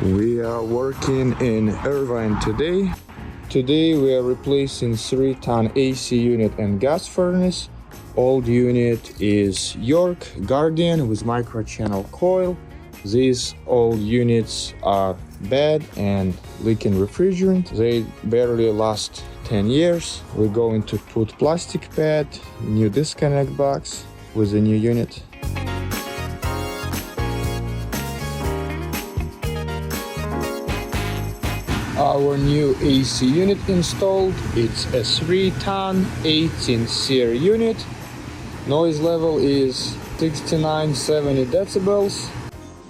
We are working in Irvine today. Today we are replacing 3-ton AC unit and gas furnace. Old unit is York Guardian with micro-channel coil. These old units are bad and leaking refrigerant. They barely last 10 years. We're going to put plastic pad, new disconnect box with the new unit. Our new AC unit installed. It's a 3-ton 18 SEER unit. Noise level is 69-70 decibels.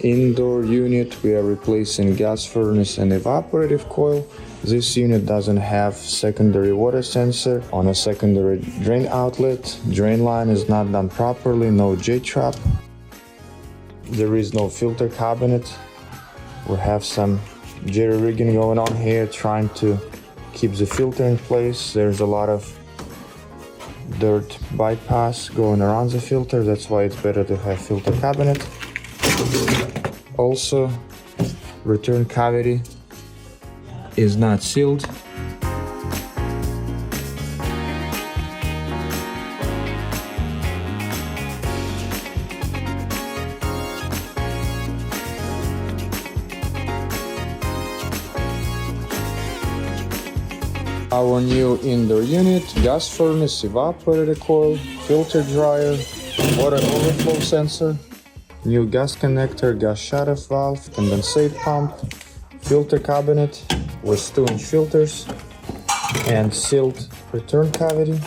Indoor unit, we are replacing gas furnace and evaporative coil. This unit doesn't have secondary water sensor on a secondary drain outlet. Drain line is not done properly, no J-trap. There is no filter cabinet. We have some jerry-rigging going on here, trying to keep the filter in place. There's a lot of dirt bypass going around the filter. That's why it's better to have filter cabinet. Also, return cavity is not sealed. Our new indoor unit, gas furnace, evaporator coil, filter dryer, water overflow sensor, new gas connector, gas shutoff valve, condensate pump, filter cabinet with 2-inch filters, and sealed return cavity.